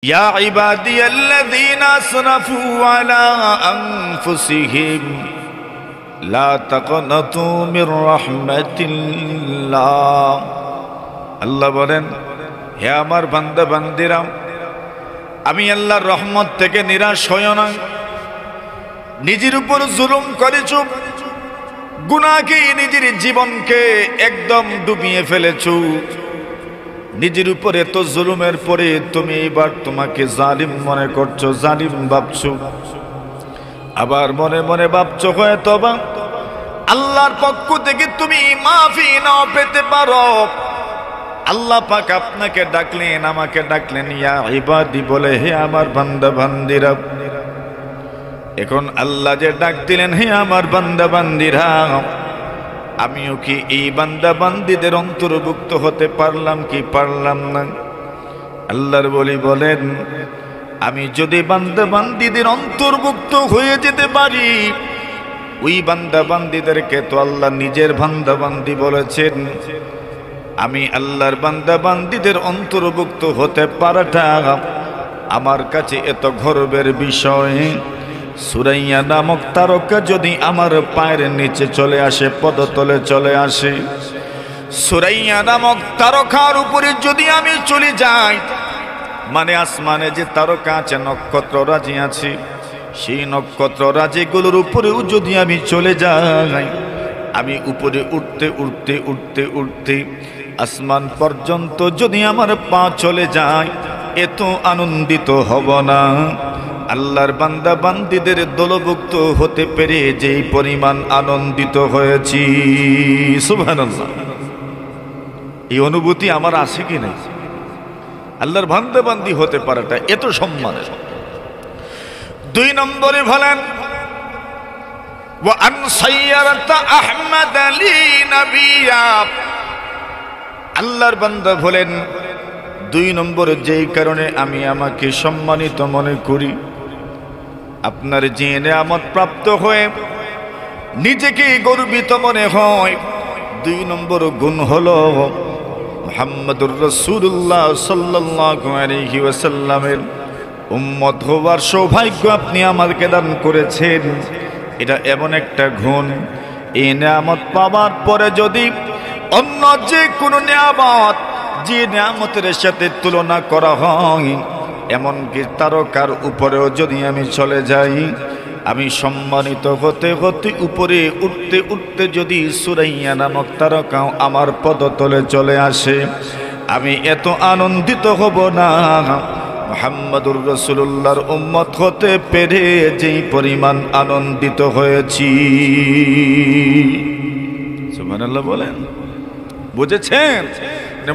ইয়া ইবাদিয়াল্লাযীনা আসরাফু আলা আনফুসিহিম লা তাকনাতু মির রাহমাতিল্লাহ। আল্লাহ বলেন, হে আমার বান্দা বান্দিরা, আমি আল্লাহর রহমত থেকে নিরাশ হইও না। নিজের উপর জুলুম করেছ, গুনাহকে, নিজের জীবনকে একদম ডুবিয়ে ফেলেছ। নিজের উপরে তো জুলুমের পরে তুমি এবার তোমাকে জালিম মনে করছো, জালিম ভাবছো। আবার মনে মনে ভাবছো হয়তোবা আল্লাহর পক্ষ থেকে তুমি মাফি নাও পেতে পারো। আল্লাহ পাক আপনাকে ডাকলেন, আমাকে ডাকলেন, ইয়া ইবাদি বলে, হে আমার বান্দা বান্দিরা। এখন আল্লাহ যে ডাক দিলেন, হে আমার বান্দা বান্দিরা, আমিও কি এই বান্দা বান্দিদের অন্তর্ভুক্ত হতে পারলাম কি পারলাম না? আল্লাহর বলি বলেন, আমি যদি বান্দা বান্দিদের অন্তর্ভুক্ত হয়ে যেতে পারি, ওই বান্দা বান্দিদেরকে তো আল্লাহ নিজের বান্দা বান্দি বলেছেন। আমি আল্লাহর বান্দা বান্দিদের অন্তর্ভুক্ত হতে পারাটা আমার কাছে এত গর্বের বিষয়। সুরাইয়া নামক তারকা যদি আমার পায়ের নিচে চলে আসে, পদতলে চলে আসে, সুরাইয়া নামক তারকার উপরে যদি আমি চলে যাই, মানে আসমানে যে তারকা আছে, নক্ষত্র রাজি আছে, সেই নক্ষত্র রাজিগুলোর উপরেও যদি আমি চলে যাই, আমি উপরে উঠতে উঠতে উঠতে উঠতে আসমান পর্যন্ত যদি আমার পা চলে যায়, এত আনন্দিত হব না? আল্লাহর বান্দা বান্দিদের দলভুক্ত হতে পেরে যেই পরিমাণ আনন্দিত হয়েছি, সুবহানাল্লাহ। এই অনুভূতি আমার আছে কি নাই? আল্লাহর বান্দা বান্দি হতে পারাটা এত সম্মানের। 2 নম্বরে বলেন, ওয়া আন সাইয়ারাতা আহমদ লি নবিয়া। আল্লাহর বান্দা বলেন, 2 নম্বরে যেই কারণে আমি আমাকে সম্মানিত মনে করি, আপনার যে নিয়ামত প্রাপ্ত হয়ে নিজেকে গর্বিত মনে হয়, 2 নম্বর গুণ হলো মুহাম্মদুর রাসূলুল্লাহ সাল্লাল্লাহু আলাইহি ওয়াসাল্লামের উম্মত হওয়ার সৌভাগ্য আপনি আমাকে দান করেছেন। এটা এমন একটা গুণ, এই নিয়ামত পাওয়ার পরে যদি অন্য যে কোনো নিয়ামত, যে নিয়ামতের সাথে তুলনা করা হয়, এমনকি তারকার উপরেও যদি আমি চলে যাই, আমি সম্মানিত হতে হতে উপরে উঠতে উঠতে যদি সুরাইয়া নামক তারকাও আমার পদতলে চলে আসে, আমি এত আনন্দিত হব না? মুহাম্মদুর রাসূলুল্লাহর উম্মত হতে পেরে যেই পরিমাণ আনন্দিত হয়েছি, সুবহানাল্লাহ বলেন। বুঝেছেন?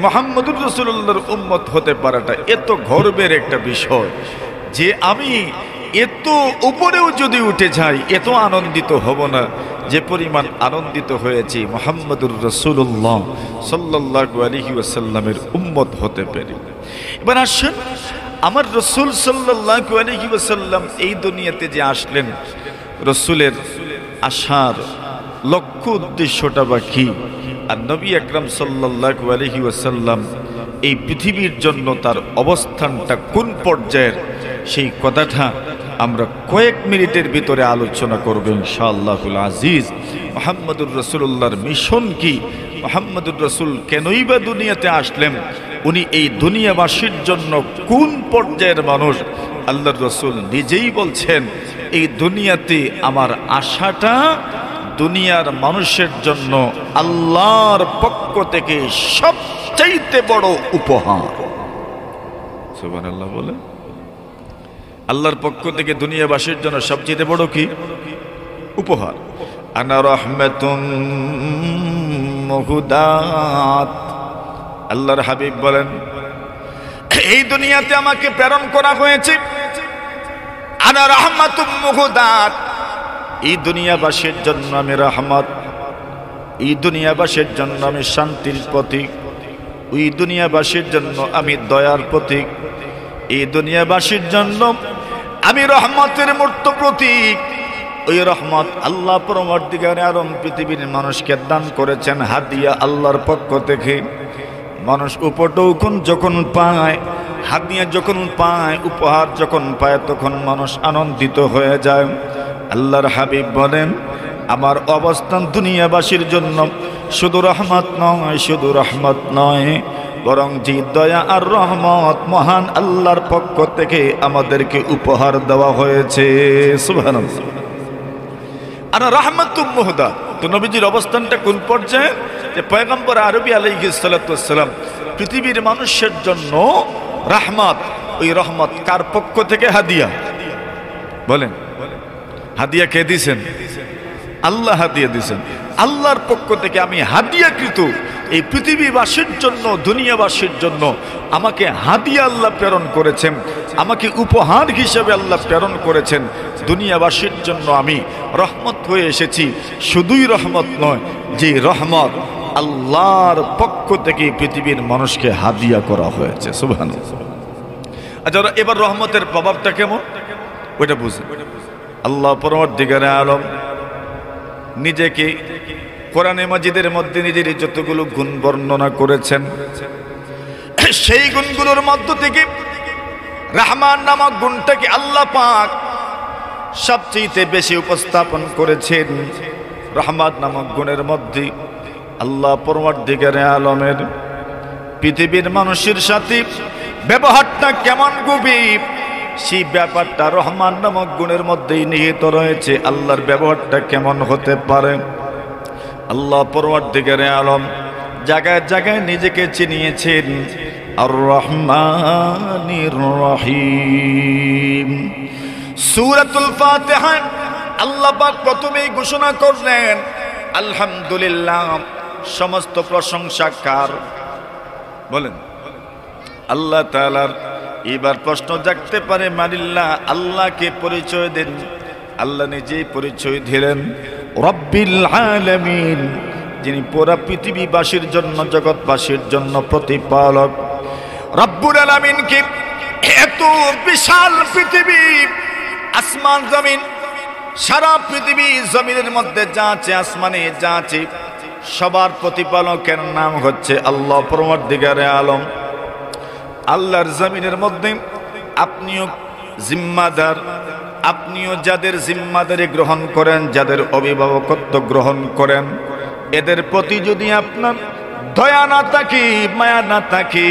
মুহাম্মদুর রাসূলুল্লাহর উম্মত হতে পারাটা এত গর্বের একটা বিষয় যে আমি এত উপরেও যদি উঠে যাই, এত আনন্দিত হব না যে পরিমাণ আনন্দিত হয়েছি মুহাম্মদুর রাসূলুল্লাহ সাল্লাল্লাহু আলাইহি ওয়াসাল্লামের উম্মত হতে পেরে। এবার আসেন, আমার রাসূল সাল্লাল্লাহু আলাইহি ওয়াসাল্লাম এই দুনিয়াতে যে আসলেন, রাসূলের আসার লক্ষ্য উদ্দেশ্যটা বা কি? আর নবী আকরাম সাল্লাল্লাহু আলাইহি ওয়াসাল্লাম এই পৃথিবীর জন্য তার অবস্থানটা কোন পর্যায়ের, সেই কথাটা আমরা কয়েক মিনিটের ভিতরে আলোচনা করব ইনশাআল্লাহুল আজিজ। মুহাম্মদুর রাসূলুল্লাহর মিশন কি? মুহাম্মদুর রাসূল কেনই বা দুনিয়াতে আসলেন? উনি এই দুনিয়াবাসীর জন্য কোন পর্যায়ের মানুষ? আল্লাহর রাসূল নিজেই বলছেন, এই দুনিয়াতে আমার আশাটা দুনিয়ার মানুষের জন্য আল্লাহর পক্ষ থেকে সবচাইতে বড় উপহার। সুবহানাল্লাহ বলে, আল্লাহর পক্ষ থেকে দুনিয়াবাসীর জন্য সবচেয়ে বড় কি উপহার? আনা রাহমাতুম মুহদাত। আল্লাহর হাবিব বলেন, এই দুনিয়াতে আমাকে প্রেরণ করা হয়েছে, আনা রাহমাতুম মুহদাত। এই দুনিয়াবাসীর জন্য আমি রহমত, এই দুনিয়াবাসীর জন্য আমি শান্তির প্রতীক, ওই দুনিয়াবাসীর জন্য আমি দয়ার প্রতীক, এই দুনিয়াবাসীর জন্য আমি রহমতের মূর্ত প্রতীক। ওই রহমত আল্লাহ পরবর্তীকালে আরম পৃথিবীর মানুষকে দান করেছেন হাদিয়া আল্লাহর পক্ষ থেকে। মানুষ উপটৌকন যখন পায়, হাদিয়া যখন পায়, উপহার যখন পায়, তখন মানুষ আনন্দিত হয়ে যায়। আল্লাহর হাবিব বলেন, আমার অবস্থান দুনিয়াবাসীর জন্য শুধু রহমত নয়, শুধু রহমত নয়, বরং যে দয়া আর রহমত মহান আল্লাহর পক্ষ থেকে আমাদেরকে উপহার দেওয়া হয়েছে। সুবহানাল্লাহ। আর রাহমাতুম মুহদা, তো নবীজির অবস্থানটা কোন পর্যায়ে? যে পয়গম্বর আরবি আলাইহিস সালাতু ওয়াস সালাম পৃথিবীর মানুষের জন্য রহমত। ওই রহমত কার পক্ষ থেকে? হাদিয়া। বলেন, হাদিয়া কে দিয়েছেন? আল্লাহ হাদিয়া দিয়েছেন। আল্লাহর পক্ষ থেকে আমি হাদিয়াকৃত এই পৃথিবীবাসীর জন্য, দুনিয়াবাসীর জন্য আমাকে হাদিয়া আল্লাহ প্রেরণ করেছেন, আমাকে উপহার হিসেবে আল্লাহ প্রেরণ করেছেন। দুনিয়াবাসীর জন্য আমি রহমত হয়ে এসেছি। শুধুই রহমত নয়, যে রহমত আল্লাহর পক্ষ থেকে পৃথিবীর মানুষকে হাদিয়া করা হয়েছে। সুবহানাল্লাহ। আচ্ছা, এবার রহমতের প্রভাবটা কেমন ওইটা বুঝেন। আল্লাহ পরওয়ারদিগারে আলম নিজেকে কোরআনে মাজিদের মধ্যে নিজের যতগুলো গুণ বর্ণনা করেছেন, সেই গুণগুলোর মধ্য থেকে রহমান নামক গুণটাকে আল্লাহ পাক সবচেয়ে বেশি উপস্থাপন করেছেন। রহমান নামক গুণের মধ্যে আল্লাহ পরওয়ারদিগারে আলমের পৃথিবীর মানুষের সাথে ব্যবহারটা কেমন গভীর, সেই ব্যাপারটা রহমান নামক গুণের মধ্যেই নিহিত রয়েছে। আল্লাহর ব্যবহারটা কেমন হতে পারে? আল্লাহ পরওয়ারদিগারে আলম জায়গায় জায়গায় নিজেকে চিনিয়েছেন আর রহমানির রহিম। সূরাতুল ফাতিহা আল্লাহ পাক প্রথমেই ঘোষণা করলেন আলহামদুলিল্লাহ, সমস্ত প্রশংসা কার? বলেন, আল্লাহ তাআলার। এবার প্রশ্ন জাগতে পারে, মানিল্লাহ, আল্লাহকে পরিচয় দেন। আল্লাহ নিজেই পরিচয় দিলেন রব্বিল আলামিন, যিনি পুরা পৃথিবীবাসীর জন্য, জগৎবাসীর জন্য প্রতিপালক। রব্বুল আলামিনকে এত বিশাল পৃথিবী, আসমান জমিন, সারা পৃথিবী জমিনের মধ্যে যা আছে, আসমানে যা আছে, সবার প্রতিপালকের নাম হচ্ছে আল্লাহ পরওয়ারদিগারে আলম। আল্লাহর জমিনের মধ্যে আপনিও জিম্মাদার, আপনিও যাদের জিম্মাদারি গ্রহণ করেন, যাদের অভিভাবকত্ব গ্রহণ করেন, এদের প্রতি যদি আপনার দয়া না থাকে, মায়া না থাকে,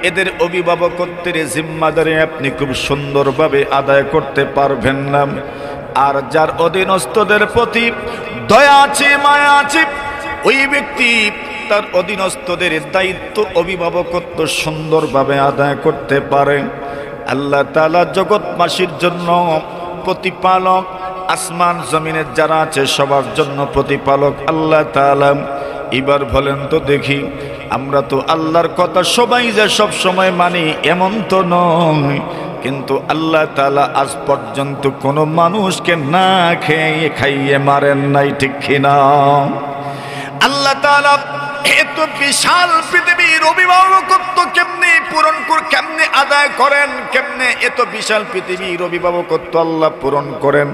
এদের অভিভাবকত্বের জিম্মাদারি আপনি খুব সুন্দরভাবে আদায় করতে পারবেন না। আর যার অধীনস্থদের প্রতি দয়া আছে, মায়া আছে, ওই ব্যক্তি তার অধীনস্থদের দায়িত্ব, অভিভাবকত্ব সুন্দরভাবে আদায় করতে পারে। আল্লাহ তাআলা জগৎবাসীর জন্য প্রতিপালক, আসমান জমিনের যারা আছে সবার জন্য প্রতিপালক আল্লাহ তাআলা। এবার বলেন তো দেখি, আমরা তো আল্লাহর কথা সবাই যে সব সময় মানি এমন তো নয়, কিন্তু আল্লাহ তাআলা আজ পর্যন্ত কোনো মানুষকে না খেয়ে খাইয়ে মারেন নাই, ঠিক কিনা? আল্লাহ তাআলা এত বিশাল পৃথিবীর অভিভাবকত্ব কেমনে পূরণ কেমনে আদায় করেন, কেমনে এত বিশাল পৃথিবীর অভিভাবকত্ব আল্লাহ পূরণ করেন?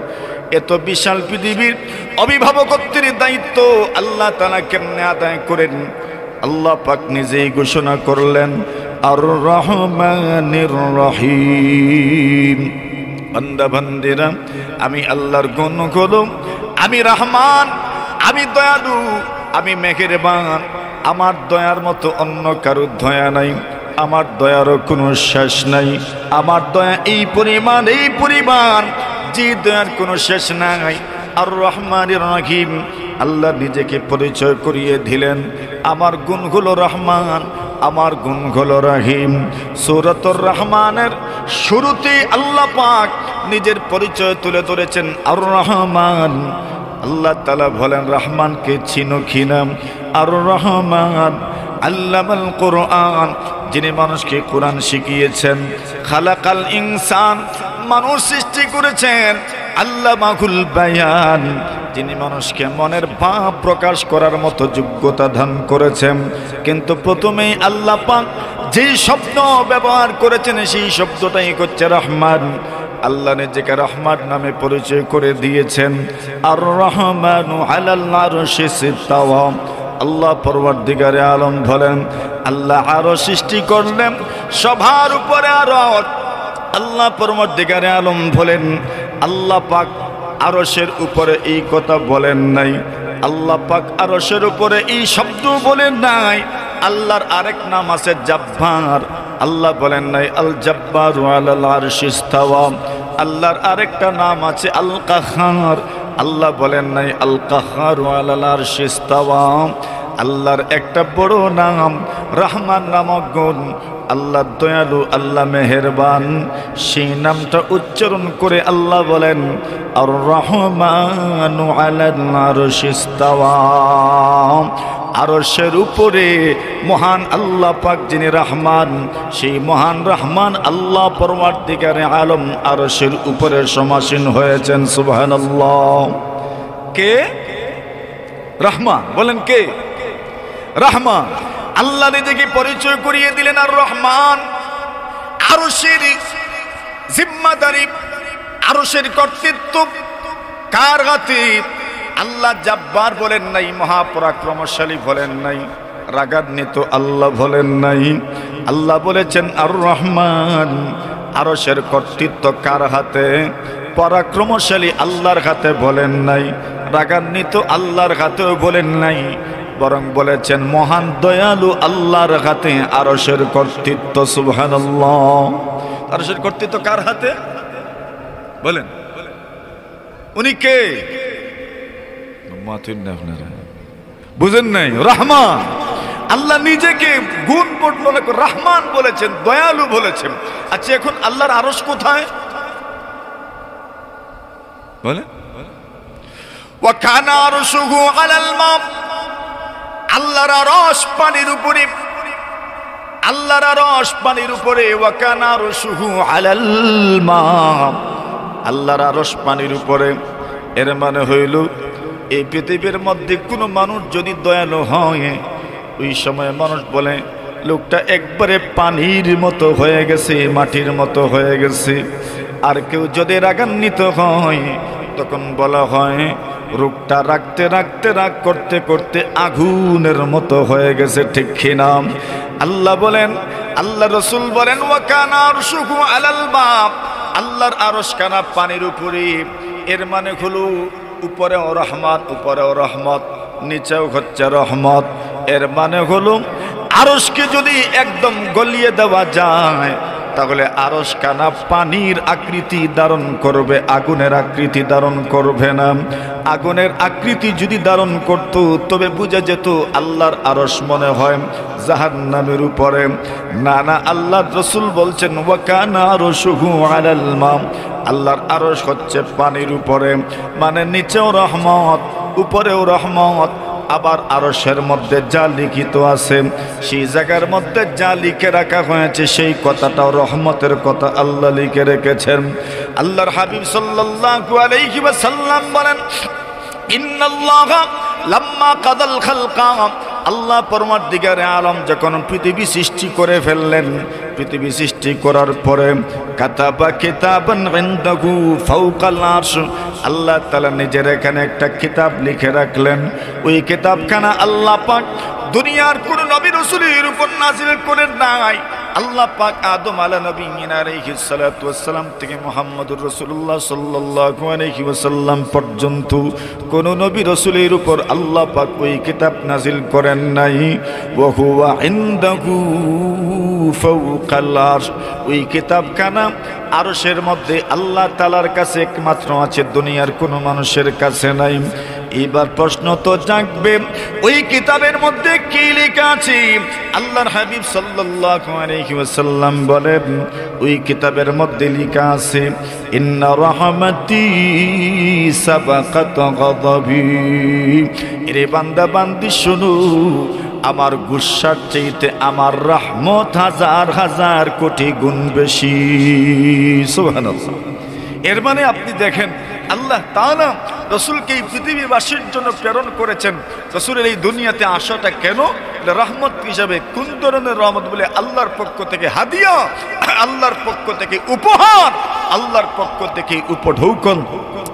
এত বিশাল পৃথিবীর অভিভাবকত্বের দায়িত্ব আল্লাহ তাআলা কেমনে আদায় করেন? আল্লাহ পাক নিজেই ঘোষণা করলেন আর রহমানির রহিম। বান্দা বান্দিরা, আমি আল্লাহর গুণ করো, আমি রহমান, আমি দয়ালু, আমি মেহেরবান। আমার দয়ার মতো অন্য কারো দয়া নাই, আমার দয়ারও কোনো শেষ নাই। আমার দয়া এই পরিমাণ, এই পরিমাণ, যে দয়ার কোনো শেষ নাই। আর রহমানির রহিম, আল্লাহ নিজেকে পরিচয় করিয়ে দিলেন, আমার গুণ হলো রহমান, আমার গুণ হলো রহিম। সূরাতুর রহমানের শুরুতে আল্লাহ পাক নিজের পরিচয় তুলে ধরেছেন আর রহমান। আল্লাহ তাআলা বলেন, রহমানকে চিনো কিনা? আর রহমান আল্লামাল কোরআন, যিনি মানুষকে কোরআন শিখিয়েছেন। খালাকাল ইনসান, মানুষ সৃষ্টি করেছেন। আল্লামাহুল বায়ান, যিনি মানুষকে মনের ভাব প্রকাশ করার মতো যোগ্যতা দান করেছেন। কিন্তু প্রথমেই আল্লাহ পাক যেই শব্দ ব্যবহার করেছেন, সেই শব্দটাই হচ্ছে রহমান। আল্লাহ নিজেকে রহমান নামে পরিচয় করে দিয়েছেন। আর রহমানু আলাল আরশি ইস্তাওয়া। আল্লাহ পরওয়ারদিগারে আলম বলেন, আল্লাহ আরশ সৃষ্টি করলেন, সবার উপরে আরশ। আল্লাহ পরমর্দিগারে আলম বলেন, আল্লাহ পাক আরশের উপরে এই কথা বলেন নাই, আল্লাহ পাক আরশের উপরে এই শব্দ বলেন নাই। আল্লাহর আরেক নাম আছে জাব্বার, আল্লাহ বলেন নাই আল জাব্বারু আলাল আরশি ইস্তাওয়া। আল্লাহর আরেকটা নাম আছে আল কাহ্হার, আল্লাহ বলেন নাই আল কাহ্হারু আলাল আরশি ইস্তাওয়া। আল্লাহর একটা বড় নাম রহমান নামক গুণ, আল্লাহ দয়ালু, আল্লাহ মেহেরবান। সেই নামটা উচ্চারণ করে আল্লাহ বলেন আর রহমানু আলাল আরশি ইস্তাওয়া। আরশের উপরে মহান আল্লাহ পাক যিনি রহমান, সেই মহান রহমান আল্লাহ পরওয়ারদিগারে আলম আরশের উপরে সমাসীন হয়েছেন। সুবহানাল্লাহ। কে? রহমান। বলেন কে? রহমান। আল্লাহ নিজেকে পরিচয় করিয়ে দিলেন আর রহমান। আরশের জিম্মাদারি, আরশের কর্তৃত্ব কার হাতে? আল্লাহ জাব্বার বলেন নাই, মহাপরাক্রমশালী বলেন নাই, রাগান্বিত আল্লাহ বলেন নাই। আল্লাহ বলেছেন আর রহমান। আরশের কর্তৃত্ব কার হাতে? পরাক্রমশালী আল্লাহর হাতে বলেন নাই, রাগান্বিত আল্লাহর হাতেও বলেন নাই, বরং বলেছেন মহান দয়ালু আল্লাহর হাতে আরশের কর্তৃত্ব। সুবহানাল্লাহ। আরশের কর্তৃত্ব কার হাতে? বলেন উনি কে? বুঝেন নাই? রহমান। আল্লাহ নিজেকে গুণ বর্ণনা করে রহমান বলেছেন, দয়ালু বলেছেন। আচ্ছা, এখন আল্লাহর আরশ কোথায়? বলে ওয়া কানা আরশুহু আলাল মা। আল্লাহর আরশ পানির উপরে, আল্লাহর আরশ পানির উপরে। ওয়া কানা আরশুহু আলাল মা। আল্লাহর আরশ পানির উপরে। এর মানে হইল এই পৃথিবীর মধ্যে কোনো মানুষ যদি দয়ালু হয়, ওই সময় মানুষ বলে লোকটা একবারে পানির মতো হয়ে গেছে, মাটির মতো হয়ে গেছে। আর কেউ যদি রাগান্বিত হয়, তখন বলা হয় রোগটা রাখতে রাখতে, রাগ করতে করতে আগুনের মতো হয়ে গেছে। ঠিক কিনা? আল্লাহ বলেন, আল্লাহ রসুল বলেন ওয়া কানা আরশুহু আলাল মা। আল্লাহর আরশ কানা পানির উপরে। এর মানে হলো উপরেও রহমান, উপরেও রহমত, নিচেও হচ্ছে রহমত। এর মানে হলো আরশকে যদি একদম গলিয়ে দেওয়া যায়, তাহলে আরশ কানা পানির আকৃতি ধারণ করবে, আগুনের আকৃতি ধারণ করবে না। আগুনের আকৃতি যদি ধারণ করত, তবে বুঝা যেত আল্লাহর আরশ মনে হয় জাহান্নামের উপরে। না না, আল্লাহর রাসূল বলছেন ওয়া কানা আরশুহু আলাল মা। আল্লাহর আরশ হচ্ছে পানির উপরে, মানে নিচেও রহমত, উপরেও রহমত। আবার আরশের মধ্যে যা লিখিত আছে, সেই জায়গার মধ্যে যা লিখে রাখা হয়েছে, সেই কথাটাও রহমতের কথা আল্লাহ লিখে রেখেছেন। আল্লাহর হাবিব সাল্লাল্লাহু আলাইহি ওয়াসাল্লাম বলেন ইন্নাল্লাহা লাম্মা কাদাল খালকা। আল্লাহ পরমার্দিগারে আলম যখন পৃথিবী সৃষ্টি করে ফেললেন, পৃথিবী সৃষ্টি করার পরে কাতাবা কিতাবান ইনদাহু ফাওকাল আরশ। আল্লাহ তাআলা নিজের এখানে একটা কিতাব লিখে রাখলেন। ওই কিতাবখানা আল্লাহ পাক দুনিয়ার কোন নবী রাসূলের উপর নাযিল করেন নাই। আল্লাহ পাক আদম আলাইহিস সালাতু ওয়াস সালাম থেকে মুহাম্মদুর রাসূলুল্লাহ সাল্লাল্লাহু আলাইহি ওয়াসাল্লাম পর্যন্ত কোন নবী রাসূলের উপর আল্লাহ পাক ওই কিতাব নাযিল করেন নাই। ওয়া হুয়া ইনদাহু ফাওকাল আরশ। ওই কিতাবখানা আরশের মধ্যে আল্লাহ তাআলার কাছে একমাত্র আছে, দুনিয়ার কোনো মানুষের কাছে নাই। এবার প্রশ্ন তো জাগবে, ওই কিতাবের মধ্যে কি লেখা আছে? আল্লাহর হাবিব সাল্লাল্লাহু আলাইহি ওয়াসাল্লাম বলেন ওই কিতাবের মধ্যে লেখা আছে ইন্না রাহমাতি সাবাকাত গাদাবি। এরে বান্দা বান্দি শুনো, আমার গুসার চাইতে আমার রহমত হাজার হাজার কোটি গুণ বেশি। সুবহানাল্লাহ। এর মানে আপনি দেখেন আল্লাহ তাআলা রাসূলকে এই পৃথিবীবাসীর জন্য প্রেরণ করেছেন। রাসূলের এই দুনিয়াতে আসাটা কেন? রহমত হিসাবে। কোন ধরনের রহমত? বলে আল্লাহর পক্ষ থেকে হাদিয়া, আল্লাহর পক্ষ থেকে উপহার, আল্লাহর পক্ষ থেকে উপঢৌকন।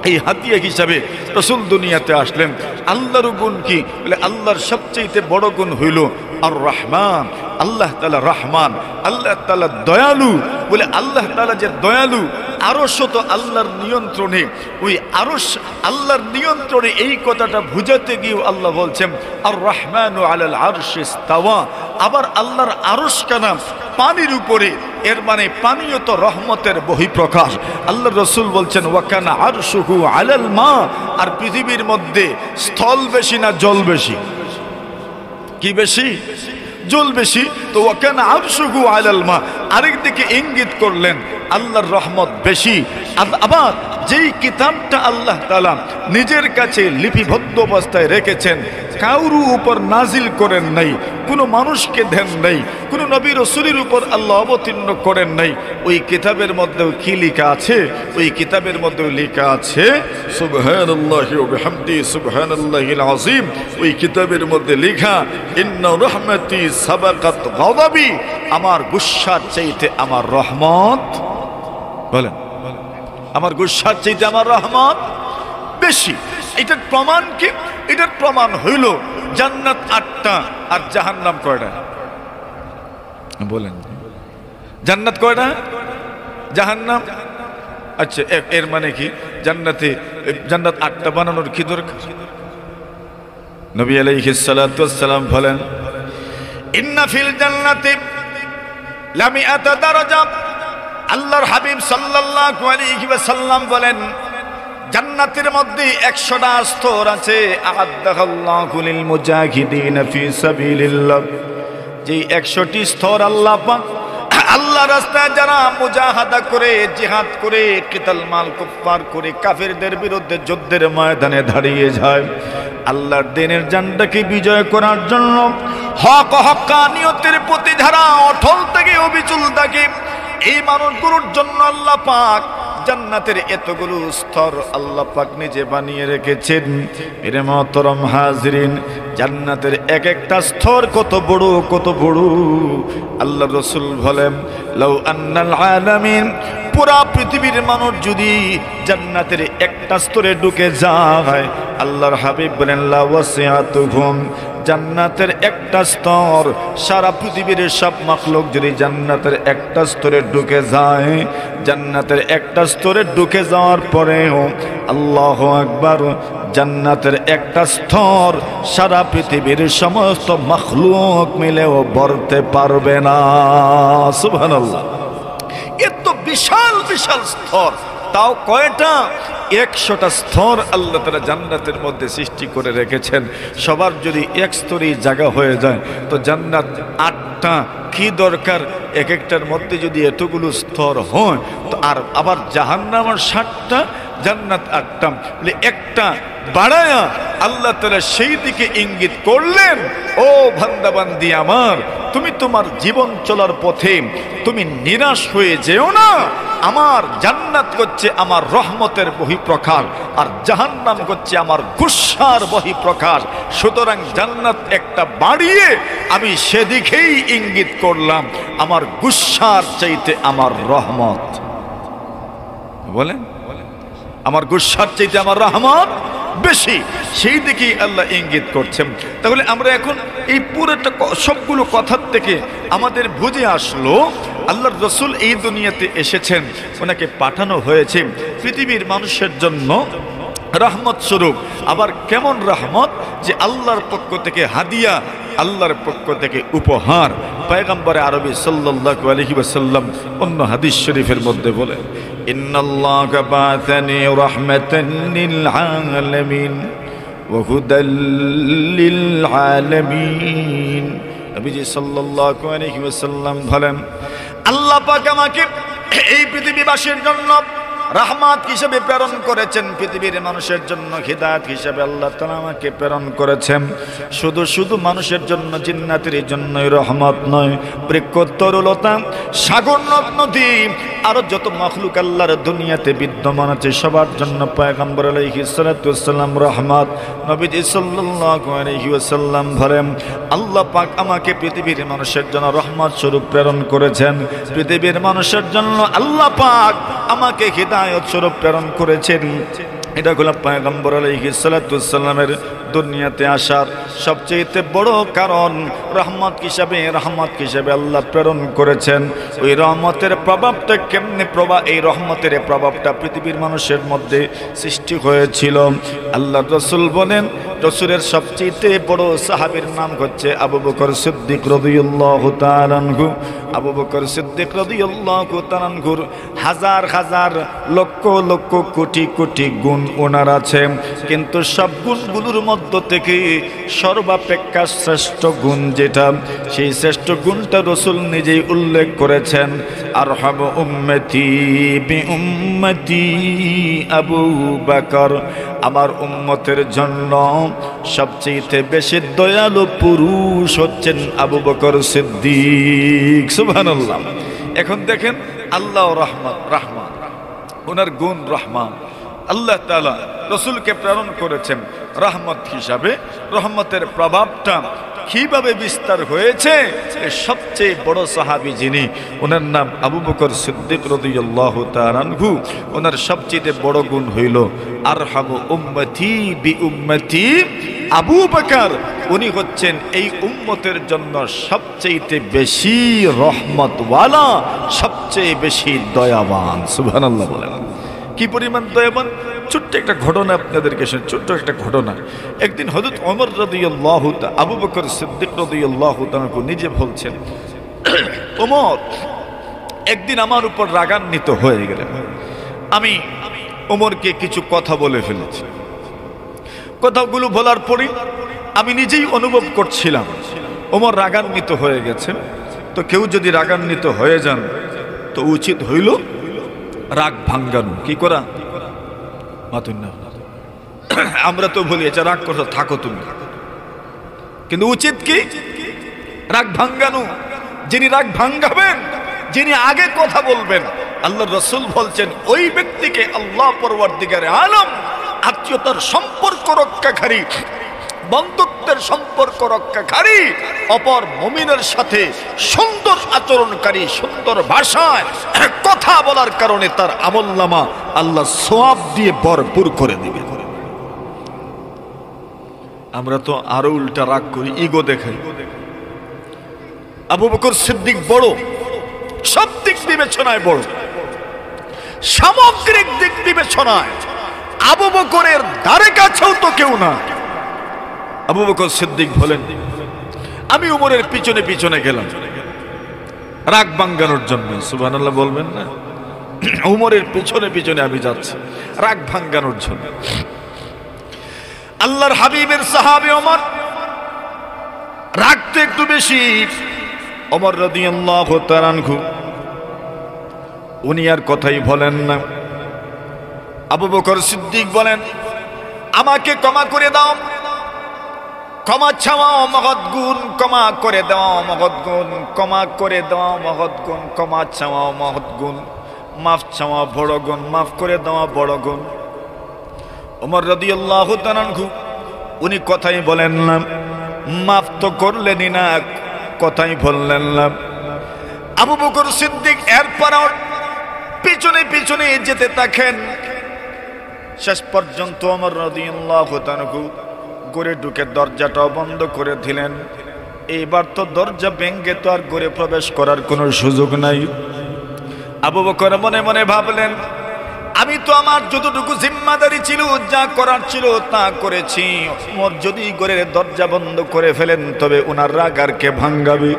এই হাদিয়া হিসাবে রাসূল দুনিয়াতে আসলেন। আল্লাহর গুণ কি? বলে আল্লাহর সবচেয়ে বড় গুণ হইল আর রহমান। আল্লাহ তাআলা রহমান, আল্লাহ তাআলা দয়ালু। বলে আল্লাহ তাআলা যে দয়ালু, আরশ তো আল্লাহর নিয়ন্ত্রণে, ওই আরশ আল্লাহর নিয়ন্ত্রণে, এই কথাটা বুঝাতে গিয়ে আল্লাহ বলছেন আর রহমানু আলাল আরশি ইস্তাওয়া। আবার আল্লাহর আরশ কানা পানির উপরে, এর মানে পানিও তো রহমতের বহিঃপ্রকাশ। আল্লাহ রসুল বলছেন ওয়াকানা আরশুহু আলাল মা। আর পৃথিবীর মধ্যে স্থল বেশি না জল বেশি? কি বেশি? জল বেশি। তো ওয়াকানা আরশুহু আলাল মা, আরেকদিকে ইঙ্গিত করলেন আল্লাহর রহমত বেশি। আবার যেই কিতাবটা আল্লাহ তাআলা নিজের কাছে লিপিবদ্ধ অবস্থায় রেখেছেন, কারো উপর নাজিল করেন নাই, কোনো মানুষকে দেন নাই, কোনো নবী রাসূলের উপর আল্লাহ অবতীর্ণ করেন নাই, ওই কিতাবের মধ্যেও কি লেখা আছে? ওই কিতাবের মধ্যেও লেখা আছে সুবহানাল্লাহি ওয়া বিহামদিহি সুবহানাল্লাহিল আযীম। ওই কিতাবের মধ্যে লেখা ইন্না রাহমাতি সাবাকাত গাদাবি, আমার গুসার চাইতে আমার রহমত, বলেন আমার গুসার চাইতে আমার রহমত বেশি। এটার প্রমাণ কি? এটার প্রমাণ হইল জান্নাত 8টা আর জাহান্নাম কয়টা? বলেন জান্নাত কয়টা, জাহান্নাম? আচ্ছা, এর মানে কি জান্নাত 8টা বানানোর কি দরকার? নবী আলাইহিস সালাতু ওয়াস সালাম বলেন ইন্না ফিল জান্নাতি লামিআতা দারাজা। আল্লাহর হাবিব সাল্লাল্লাহু আলাইহি ওয়াসাল্লাম বলেন জান্নাতের মধ্যে 100টা স্তর আছে। আ'আদ্দাহাল্লাহু লিল মুজাহিদিনা ফি সাবিলিল্লাহ। যে 100টি স্তর আল্লাহ পাক আল্লাহর রাস্তায় যারা মুজাহাদা করে, জিহাদ করে, কিতাল মাল কুফার করে, কাফেরদের বিরুদ্ধে যুদ্ধের ময়দানে দাঁড়িয়ে যায়, আল্লাহর দ্বীনের জানটাকে বিজয় করার জন্য, হক হক্কানিয়তের প্রতি যারা অটল থেকে অবিচল থাকে, এই মানুষগুলোর জন্য আল্লাহ পাক জান্নাতের এতগুলো স্তর আল্লাহ পাক নিজে বানিয়ে রেখেছেন। মেরে মহতরম হাজরিন, জান্নাতের এক একটা স্তর কত বড়, কত বড়! আল্লাহ রাসূল বলেন লাউ আন্নাল আলামিন, পুরা পৃথিবীর মানুষ যদি জান্নাতের একটা স্তরে ঢুকে যায়, আল্লাহর হাবিব বলেন লা ওয়াসিআতুহুম, জান্নাতের একটা স্তর, সারা পৃথিবীর সব মাখলুক যদি জান্নাতের একটা স্তরে ঢুকে যায়, জান্নাতের একটা স্তরে ঢুকে যাওয়ার পরেও আল্লাহু আকবার, জান্নাতের একটা স্তর সারা পৃথিবীর সমস্ত মাখলুক মিলেও ভরতে পারবে না। সুবহানাল্লাহ! এত বিশাল বিশাল স্তর, তাও কয়টা? 100টা স্তর আল্লাহ তাআলা জান্নাতের মধ্যে সৃষ্টি করে রেখেছেন। সবার যদি এক স্তরেই জায়গা হয়ে যায়, তো জান্নাত 8টা কি দরকার? এক একটার মধ্যে যদি এতগুলো স্তর হয়, তো আর আবার জাহান্নাম 7টা, জান্নাত 8টা, বলে একটা বাড়ায়া আল্লাহ তাআলা সেই দিকে ইঙ্গিত করলেন, ও বান্দা বান্দি আমার, তুমি তোমার জীবন চলার পথে তুমি নিরাশ হয়ে যেও না। আমার জান্নাত হচ্ছে আমার রহমতের বহিঃপ্রকাশ, আর জাহান্নাম হচ্ছে আমার গুসার বহিঃপ্রকাশ। সুতরাং জান্নাত একটা বাড়িয়ে আমি সেদিকেই ইঙ্গিত করলাম, আমার গুসার চাইতে আমার রহমত। বলেন আমার গুসার চাইতে আমার রহমত বেশি, সেই দিকেই আল্লাহ ইঙ্গিত করছেন। তাহলে আমরা এখন এই পুরোটা সবগুলো কথার থেকে আমাদের বুঝে আসলো আল্লাহর রাসূল এই দুনিয়াতে এসেছেন, ওনাকে পাঠানো হয়েছে পৃথিবীর মানুষের জন্য রহমত স্বরূপ। আবার কেমন রহমত? যে আল্লাহর পক্ষ থেকে হাদিয়া, আল্লাহর পক্ষ থেকে উপহার। পয়গম্বরে আরবি সাল্লাল্লাহু আলাইহি ওয়াসাল্লাম অন্য হাদিস শরীফের মধ্যে বলেন ইন্নাল্লাহা বা'আসানি রাহমাতান লিল আলামিন ওয়া হুদাল লিল আলামিন। নবীজি সাল্লাল্লাহু আলাইহি ওয়াসাল্লাম বলেন আল্লাহ পাক আমাকে এই পৃথিবীবাসীর জন্য রহমত হিসেবে প্রেরণ করেছেন, পৃথিবীর মানুষের জন্য হিদায়াত হিসেবে আল্লাহ তাআলা আমাকে প্রেরণ করেছেন। শুধু শুধু মানুষের জন্য, জিন্নাতের জন্যই রহমত নয়, বৃক্ষ তরুলতা, সাগর নদী, আরো যত মাখলুক আল্লাহর দুনিয়াতে বিদ্যমান আছে সবার জন্য পয়গম্বর আলাইহিস সালাতু ওয়াস সালাম রহমত। নবীজি সাল্লাল্লাহু আলাইহি ওয়াসাল্লাম বলেন আল্লাহ পাক আমাকে পৃথিবীর মানুষের জন্য রহমত স্বরূপ প্রেরণ করেছেন। পৃথিবীর মানুষের জন্য আল্লাহ পাক আমাকে হিদায়াত স্বরূপ প্রেরণ করেছেন। এটা হলো পয়গম্বর আলাইহিস সালাতু ওয়াস সালামের দুনিয়াতে আসার সবচেয়ে বড় কারণ রহমত হিসাবে আল্লাহ প্রেরণ করেছেন। ওই রহমতের প্রভাবটা কেমনে এই রহমতের প্রভাবটা পৃথিবীর মানুষের মধ্যে সৃষ্টি হয়েছিল। আল্লাহ রসুল বলেন, রসুলের সবচেয়ে বড় সাহাবীর নাম হচ্ছে আবু বকর সিদ্দিক রাদিয়াল্লাহু তাআলা আনহু। আবু বকর সিদ্দিক রাদিয়াল্লাহু তাআলা আনহুর হাজার হাজার লক্ষ লক্ষ কোটি কোটি গুণ ওনার আছে, কিন্তু সব গুণগুলোর মধ্য থেকে সর্বাপেক্ষা শ্রেষ্ঠ গুণ যেটা, সেই শ্রেষ্ঠ গুণটা রসুল নিজেই উল্লেখ করেছেন। আরহামু উম্মতি বি উম্মতি আবু বকর, আমার উম্মতের জন্য সবচেয়ে বেশি দয়ালু পুরুষ হচ্ছেন আবু বকর সিদ্দিক। সুবহানাল্লাহ। এখন দেখেন আল্লাহ রহমান, ওনার গুণ রহমান। আল্লাহ তাআলা রসুলকে প্রেরণ করেছেন রহমত হিসাবে। রহমতের প্রভাবটা কিভাবে বিস্তার হয়েছে, সবচেয়ে বড় সাহাবী যিনি, ওনার নাম আবু বকর সিদ্দিক রাদিয়াল্লাহু তাআলা আনহু। ওনার সবচেয়ে বড় গুণ হইল আরহামু উম্মতি বি উম্মতি আবু বকর। উনি হচ্ছেন এই উম্মতের জন্য সবচেয়ে বেশি রহমতওয়ালা, সবচেয়ে বেশি দয়াবান। সুবহানাল্লাহ বলেন। কি পরিমাণ দয়াবান! ছোট্ট একটা ঘটনা আপনাদেরকে শুনে, ছোট্ট একটা ঘটনা। একদিন হযরত ওমর রাদিয়াল্লাহু তাআলা আবু বকর সিদ্দিক রাদিয়াল্লাহু তাআলা নিজে বলছেন, ওমর একদিন আমার উপর রাগান্বিত হয়ে গেলেন। আমি ওমরকে কিছু কথা বলে ফেলেছি। কথাগুলো বলার পরে আমি নিজেই অনুভব করছিলাম ওমর রাগান্বিত হয়ে গেছেন। তো কেউ যদি রাগান্বিত হয়ে যান তো উচিত হইল রাগ ভাঙ্গানো। কি করা? আমরা তো বলি এটা রাগ করো, থাকো তুমি, কিন্তু উচিত কি? রাগ ভাঙ্গানো। যিনি রাগ ভাঙ্গাবেন, যিনি আগে কথা বলবেন, আল্লাহ রসুল বলছেন ওই ব্যক্তিকে আল্লাহ পরওয়ারদিগারে আলম আত্মীয়তার সম্পর্ক রক্ষাকারী, বন্ধুত্বের সম্পর্ক রক্ষাকারী, অপর মুমিনের সাথে সুন্দর আচরণকারী, সুন্দর ভাষায় কথা বলার কারণে তার আমলনামা আল্লাহ সওয়াব দিয়ে ভরপুর করে দিবে। আমরা তো আরো উল্টা রাগ করি, ইগো দেখাই। আবু বকর সিদ্দিক বড়, সব দিক বিবেচনায় বড়, সামগ্রিক দিক বিবেচনায় আবু বকরের ধারে কাছেও তো কেউ না। আবু বকর সিদ্দিক বলেন, আমি উমরের পিছনে পিছনে গেলাম রাগ ভাঙ্গানোর জন্য। সুবহানাল্লাহ বলবেন না? উমরের পিছনে পিছনে আমি যাচ্ছি রাগ ভাঙ্গানোর জন্য। আল্লাহর হাবিবের সাহাবী ওমর রাগতে একটু বেশি। ওমর রাদিয়াল্লাহু তাআলা আনহু উনি আর কথাই বলেন না। আবু বকর সিদ্দিক বলেন, আমাকে ক্ষমা করে দাও, ক্ষমা চাওয়া মহৎ গুণ, ক্ষমা করে দেওয়া মহৎ গুণ, ক্ষমা করে দেওয়া মহৎ গুণ, ক্ষমা চাওয়া মহৎ গুণ, মাফ চাওয়া বড় গুণ, মাফ করে দেওয়া বড় গুণ। ওমর রাদিয়াল্লাহু তাআলা আনহু উনি কথাই বলেন না, মাফ তো করলেনই না, কথাই বললেন না। আবু বকর সিদ্দিক এরপর পিছনে পিছনে যেতে থাকেন। শেষ পর্যন্ত ওমর রাদিয়াল্লাহু তাআলা ঘরে ঢুকে দরজাটাও বন্ধ করে দিলেন। এইবার তো দরজা ভেঙে তো আর ঘরে প্রবেশ করার কোনো সুযোগ নাই। আবু বকর মনে মনে ভাবলেন, আমি তো আমার যতটুকু জিম্মাদারি ছিল, যা করার ছিল তা করেছি। ওমর যদি ঘরের দরজা বন্ধ করে ফেলেন তবে ওনার রাগ আর কে ভাঙ্গাবে?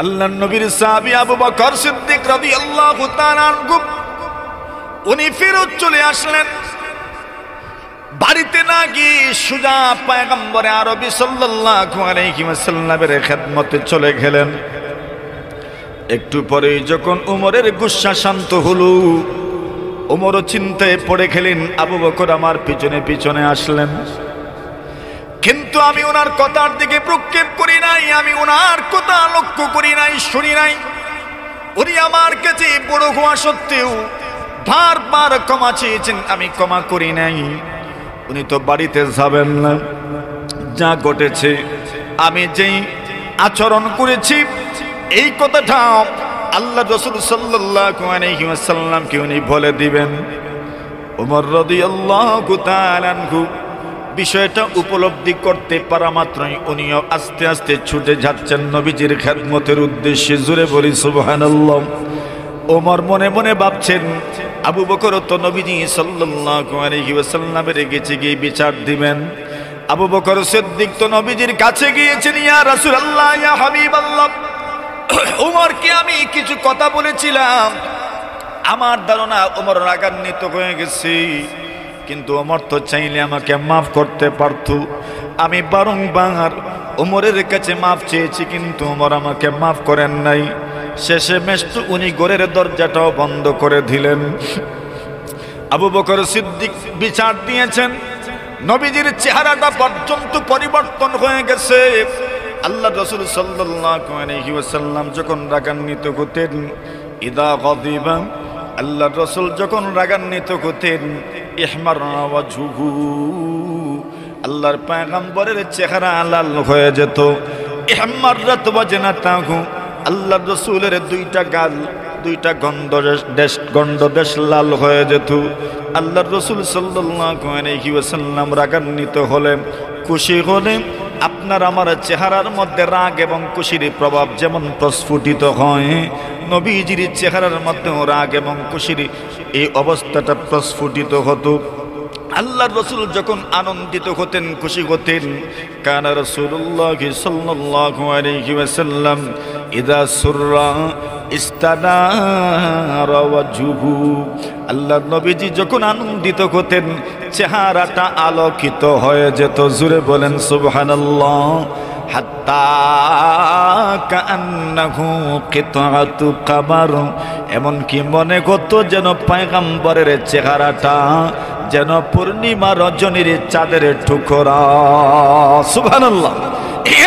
আল্লাহর নবীর সাহাবী আবু বকর সিদ্দিক রাদিয়াল্লাহু তাআলা আনহু উনি ফেরত চলে আসলেন। বাড়িতে না গিয়ে সুজা পয়গম্বরে আরবি সাল্লাল্লাহু আলাইহি ওয়াসাল্লামের খেদমতে চলে গেলেন। একটু পরেই যখন উমরের গুসা শান্ত হলো, উমরও চিন্তায় পড়ে গেলেন, আবু বকর আমার পিছনে পিছনে আসলেন, কিন্তু আমি ওনার কথার দিকে প্রক্ষেপ করি নাই, আমি ওনার কথা লক্ষ্য করি নাই, শুনি নাই। উনি আমার কাছে বড় হওয়া সত্ত্বেও বারবার ক্ষমা চেয়েছেন, আমি ক্ষমা করি নাই। উনি তো বাড়িতে যাবেন না। যা ঘটেছে, আমি যেই আচরণ করেছি, এই কথাটা আল্লাহ রাসূল সাল্লাল্লাহু আলাইহি ওয়াসাল্লামকে উনি বলে দিবেন। ওমর রাদিয়াল্লাহু তাআলা আনহু বিষয়টা উপলব্ধি করতে পারা মাত্রই উনিও আস্তে আস্তে ছুটে যাচ্ছেন নবীজির খেদমতের উদ্দেশ্যে। জোরে বলি সুবহানাল্লাহ। ওমর মনে মনে ভাবছেন, আবু বকর তো নবীজি সাল্লাল্লাহু আলাইহি ওয়াসাল্লামের কাছে গিয়ে বিচার দিবেন। আবু বকর সিদ্দিক তো নবীজির কাছে গিয়েছেন, ইয়া রাসূলুল্লাহ, ইয়া হাবিবাল্লাহ, ওমরকে আমি কিছু কথা বলেছিলাম, আমার ধারণা ওমর রাগান্বিত হয়ে গেছে, কিন্তু ওমর তো চাইলে আমাকে মাফ করতে পারত। আমি বারংবার ওমরের কাছে মাফ চেয়েছি, কিন্তু ওমর আমাকে মাফ করেন নাই। শেষে মেষ্ট উনি ঘরের দরজাটাও বন্ধ করে দিলেন। আবু বকর সিদ্দিক বিচার দিয়েছেন, নবীজির চেহারাটা পর্যন্ত পরিবর্তন হয়ে গেছে। আল্লাহ রাসূল সাল্লাল্লাহু আলাইহি ওয়াসাল্লাম যখন রাগান্বিত হতেন, ইদা গাদিবা, আল্লাহ রাসূল যখন রাগান্বিত হতেন, ইহমাররা ওয়াজহুহু, আল্লাহর পয়গম্বরের চেহারা লাল হয়ে যেত। ইহমাররাত ওয়াজনাতাহু, আল্লাহ রাসূলের দুইটা গাল, দুইটা গন্ডদেশ লাল হয়ে যেত। আল্লাহ রাসূল সাল্লাল্লাহু আলাইহি ওয়াসাল্লাম রাগান্বিত হলেন, খুশি হলেন, আপনার আমার চেহারার মধ্যে রাগ এবং খুশির প্রভাব যেমন প্রস্ফুটিত হয়, নবীজির চেহারার মধ্যে রাগ এবং খুশির এই অবস্থাটা প্রস্ফুটিত হতো। আল্লাহ রাসূল যখন আনন্দিত হতেন, খুশি হতেন, কানা রাসূলুল্লাহ সাল্লাল্লাহু আলাইহি ওয়াসাল্লাম ইদা সুররা ইস্তানারা ওয়াজহু, আল্লাহ নবীজি যখন আনন্দিত হতেন চেহারাটা আলোকিত হয়ে যেত। জোরে বলেন সুবহানাল্লাহ। হাত্তা কান্নাহু কিতাআতু কামার, এমনকি মনে হতো যেন পয়গম্বরের চেহারাটা যেন পূর্ণিমা রজনীর চাঁদের টুকরা। সুবহানাল্লাহ।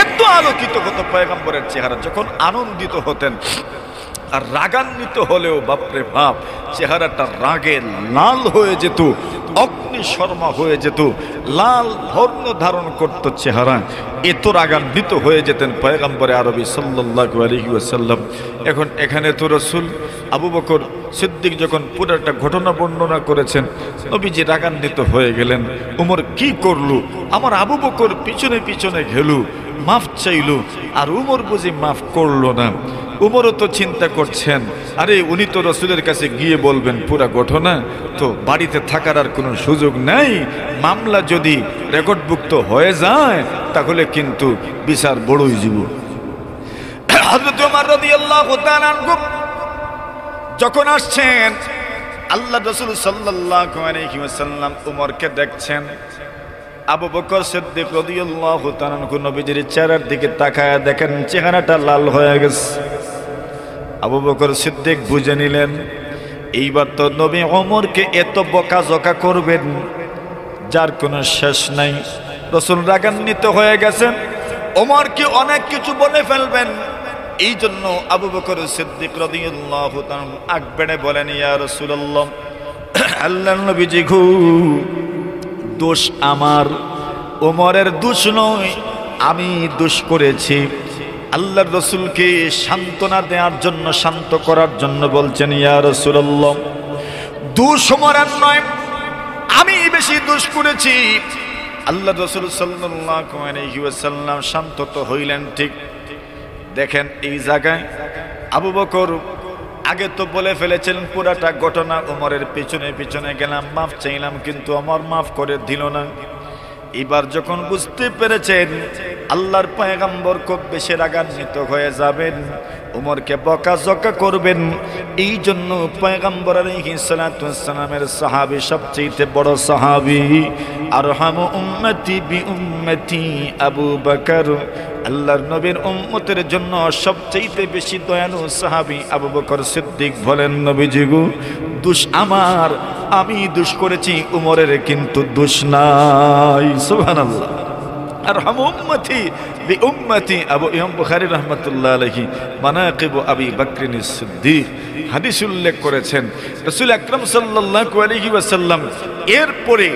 এত আলোকিত হতো পয়গম্বরের চেহারা যখন আনন্দিত হতেন। আর রাগান্বিত হলেও বাপরে বাপ, চেহারাটা রাগে লাল হয়ে যেত, অগ্নিশর্মা হয়ে যেত, লাল বর্ণ ধারণ করত চেহারা। এত রাগান্বিত হয়ে যেতেন পয়গম্বরে আরবি সাল্লাল্লাহু আলাইহি ওয়াসাল্লাম। এখন এখানে তো রাসূল আবু বকর সিদ্দিক যখন পুরোটা ঘটনা বর্ণনা করেছেন, নবীজি রাগান্বিত হয়ে গেলেন। ওমর কি করলো? আমার আবু বকর পিছনে পিছনে গেল, মাফ চাইল, আর উমর বুঝি মাফ করলো না। উমরও তো চিন্তা করছেন, আরে উনি তো রাসূলের কাছে গিয়ে বলবেন পুরা ঘটনা, তো বাড়িতে থাকার আর কোনো সুযোগ নাই। মামলা যদি রেকর্ডভুক্ত হয়ে যায় তাহলে কিন্তু বিচার বড়ই জীব। হযরত ওমর রাদিয়াল্লাহু তাআলা আনহু যখন আসছেন, আল্লাহ রাসূল সাল্লাল্লাহু আলাইহি ওয়াসাল্লাম উমরকে দেখছেন। আবু বকর সিদ্দিক রাদিয়াল্লাহু তাআলা আনহু নবীজির চেহারার দিকে তাকায় দেখেন চেহারাটা লাল হয়ে গেছে। আবু বকর সিদ্দিক বুঝে নিলেন, এইবার তো নবী ওমরকে এত বকাঝকা করবেন যার কোনো শেষ নাই। রাসূল রাগান্বিত হয়ে গেছেন, ওমরকে অনেক কিছু বলে ফেলবেন। এই জন্য আবু বকর সিদ্দিক রাদিয়াল্লাহু তাআলা আগ বেড়ে বলেন, ইয়া রাসূলুল্লাহ, আল্লাহর নবীজি গো, দোষ আমার, ওমরের দোষ নয়, আমি দোষ করেছি। আল্লাহর রাসূলকে সান্ত্বনা দেওয়ার জন্য, শান্ত করার জন্য বলছেন, ইয়া রাসূলুল্লাহ, দোষ ওমরের নয়, আমি বেশি দোষ করেছি। আল্লাহর রাসূল সাল্লাল্লাহু আলাইহি ওয়াসাল্লাম শান্ত তো হইলেন ঠিক। দেখেন এই জায়গায় আবু বকর আগে তো বলে ফেলেছেন পুরাটা ঘটনা, ওমরের পিছনে পিছনে গেলাম, মাফ চাইলাম, কিন্তু ওমর মাফ করে দিল না। এবার যখন বুঝতে পেরেছেন আল্লাহর পয়গম্বর খুব বেশি রাগান্বিত হয়ে যাবেন, ওমরকে বকাঝকা করবেন, এই জন্য পয়গম্বর আলাইহিস সালাতু ওয়াস সালামের সাহাবী, সবচেয়ে বড় সাহাবী, আরহামু উম্মতি বি উম্মতি আবু বকর, আল্লাহর নবীর উম্মতের জন্য সবচেয়ে বেশি দয়ালু সাহাবী আবু বকর সিদ্দিক বলেন, নবীজি গো, দোষ আমার, আমি দোষ করেছি, উমরের কিন্তু দোষ নাই। সুবহানাল্লাহ। আরহামু উম্মতি বি উম্মতি আবু ইমাম বুখারী রাহমাতুল্লাহ আলাইহি মানাকিব আবি বকর সিদ্দিক হাদিস উল্লেখ করেছেন। রাসূল আকরাম সাল্লাল্লাহু আলাইহি ওয়াসাল্লাম এরপরে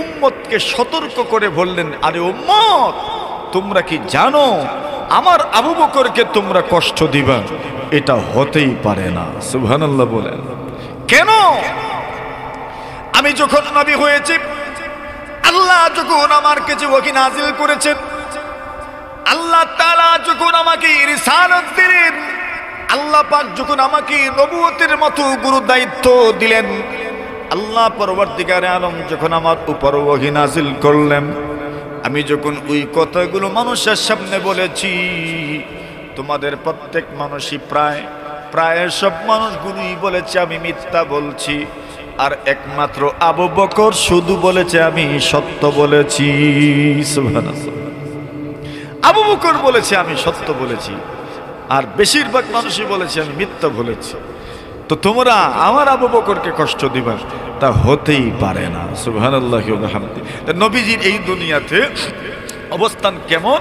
উম্মতকে সতর্ক করে বললেন, আরে উম্মত, তোমরা কি জানো আমার আবু বকরকে তোমরা কষ্ট দিবা? এটা হতেই পারে না। সুবহানাল্লাহ বলেন। কেন? আমি যখন নবী হয়েছি আল্লাহ যখন আমার কাছে ওহী নাযিল করেছেন, আল্লাহ তাআলা যখন আমাকে রিসালাত দিলেন, আল্লাহ পাক যখন আমাকে নবুয়তের মতো গুরু দায়িত্ব দিলেন, আল্লাহ পরবর্তীকারে আলম যখন আমার উপর ওহী নাযিল করলেন, আমি যখন ওই কথাগুলো মানুষের সামনে বলেছি, তোমাদের প্রত্যেক মানুষই প্রায় সব মানুষগুলোই বলেছে আমি মিথ্যা বলছি, আর একমাত্র আবু বকর শুধু বলেছে আমি সত্য বলেছি। সুবহানাল্লাহ। আবু বকর বলেছে আমি সত্য বলেছি, আর বেশিরভাগ মানুষই বলেছে আমি মিথ্যা বলেছি। তো তোমরা আমার আবু বকরকে কষ্ট দিবা, তা হতেই পারে না। সুবহানাল্লাহি ওয়া বিহামদিহি। নবীজির এই দুনিয়াতে অবস্থান কেমন?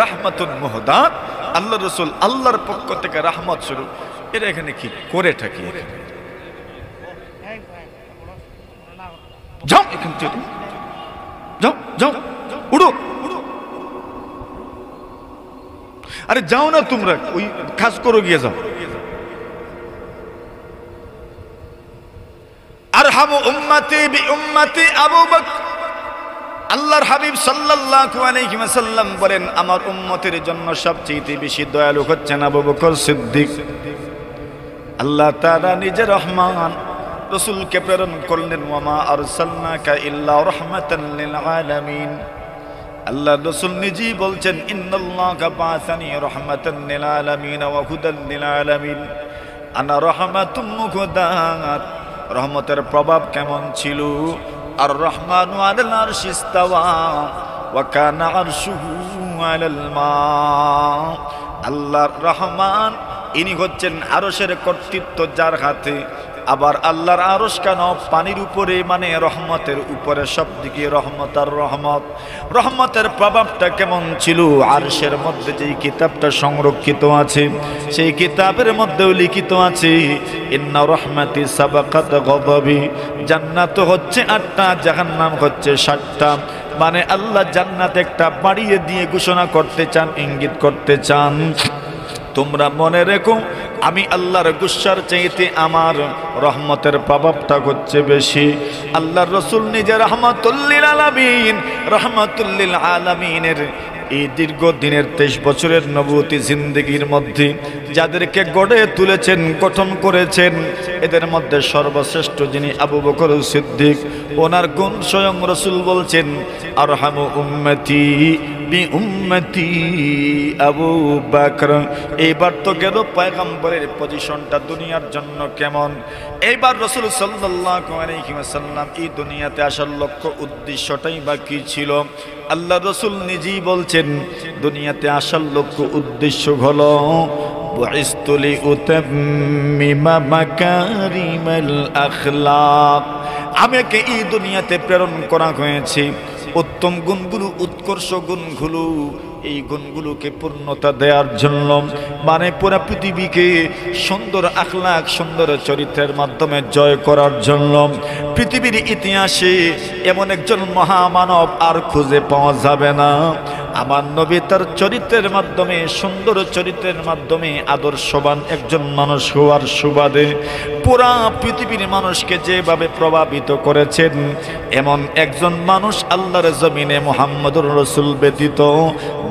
রাহমাতুন মুহদাত, আল্লাহ রাসূল আল্লাহর পক্ষ থেকে রাহমত স্বরূপ। এরা এখানে কি করে থাকি? যাও এখান থেকে, যাও যাও, উড়ো। আরে যাও না তোমরা, ওই কাজ করো, গিয়ে যাও। আরহামু উম্মতি বিউম্মতি আবু বকর। আল্লাহর হাবিব সাল্লাল্লাহু আলাইহি ওয়াসাল্লাম বলেন, আমার উম্মতের জন্য সবচেয়ে বেশি দয়ালু হচ্ছেন আবু বকর সিদ্দিক। আল্লাহ তাআলা নিজে রহমান রাসূলকে প্রেরণ করলেন, ওয়ামা আরসালনাকা ইল্লা রাহমাতাল লিল আলামিন। আল্লাহ রাসূল নিজেই বলছেন, ইন্নাল্লাহা বাআসানি রাহমাতাল লিল আলামিন ওয়া হুদাল লিল আলামিন, আনা রাহমাতুম মুহদাত। রহমতের প্রভাব কেমন ছিল? আর রহমানু আলাল আরশি ইস্তাওয়া ওয়া কানা আরশুহু আলাল মা। আল্লাহর রহমান ইনি হচ্ছেন আরশের কর্তৃত্ব যার হাতে, আবার আল্লাহর আরশ কেন পানির উপরে, মানে রহমতের উপরে, সব দিকে রহমত আর রহমত। রহমতের প্রভাবটা কেমন ছিল? আরশের মধ্যে যেই কিতাবটা সংরক্ষিত আছে, সেই কিতাবের মধ্যেও লিখিত আছে, ইন্না রহমাতি সাবাকাত গযবি। জান্নাত হচ্ছে 8টা, জাহান্নাম হচ্ছে 7টা। মানে আল্লাহ জান্নাত একটা বাড়িয়ে দিয়ে ঘোষণা করতে চান, ইঙ্গিত করতে চান, তোমরা মনে রেখো আমি আল্লাহর গুসার চাইতে আমার রহমতের প্রভাবটা হচ্ছে বেশি। আল্লাহর রাসূল নিজে রাহমাতুল লিল আলামিন, রাহমাতুল লিল আলামিনের এই দীর্ঘ দিনের 23 বছরের নবুয়তি জিন্দেগির মধ্যে যাদেরকে গড়ে তুলেছেন, গঠন করেছেন, এদের মধ্যে সর্বশ্রেষ্ঠ যিনি আবু বকর সিদ্দিক, ওনার গুণ স্বয়ং রাসূল বলছেন, আরহামু উম্মতি বি উম্মতি আবু বকর। এইবার তো গেল পয়গম্বরের পজিশনটা দুনিয়ার জন্য কেমন। এইবার রাসূল সাল্লাল্লাহু আলাইহি ওয়াসাল্লাম এই দুনিয়াতে আসার লক্ষ্য উদ্দেশ্যটাই বা কি ছিল? আল্লাহ রাসূল নিজেই বলছেন, দুনিয়াতে আসার লক্ষ্য উদ্দেশ্য হলো বুইসতু লিউতাম্মিমা মাকারিমাল আখলাক। আমাকে এই দুনিয়াতে প্রেরণ করা হয়েছে উত্তম গুণগুলো, উৎকর্ষ গুণগুলো, এই গুণগুলোকে পূর্ণতা দেওয়ার জন্য, মানে পুরা পৃথিবীকে সুন্দর আখলাক, সুন্দর চরিত্রের মাধ্যমে জয় করার জন্য। পৃথিবীর ইতিহাসে এমন একজন মহামানব আর খুঁজে পাওয়া যাবে না। আমার নবী তার চরিত্রের মাধ্যমে, সুন্দর চরিত্রের মাধ্যমে আদর্শবান একজন মানুষ হওয়ার সুবাদে পুরা পৃথিবীর মানুষকে যেভাবে প্রভাবিত করেছেন, এমন একজন মানুষ আল্লাহর জমিনে মুহাম্মদুর রাসূল ব্যতীত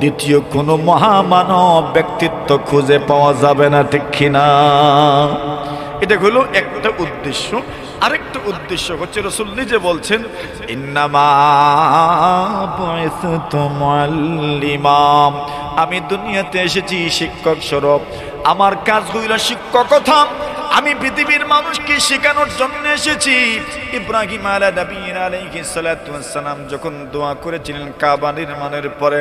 দ্বিতীয় কোনো মহামানব ব্যক্তিত্ব খুঁজে পাওয়া যাবে না, ঠিক কিনা? এটা হলো একটা উদ্দেশ্য। আরেকটা উদ্দেশ্য হচ্ছে রাসূল নিজে বলছেন, ইন্নামা বুইসতু মুআল্লিমা। আমি দুনিয়াতে এসেছি শিক্ষক স্বরূপ। আমার কাজ হইল শিক্ষকতা। আমি পৃথিবীর মানুষকে শেখানোর জন্য এসেছি। ইব্রাহিম আলাইহিস সালাতু ওয়াস সালাম যখন দোয়া করেছিলেন কাবা নির্মাণের পরে,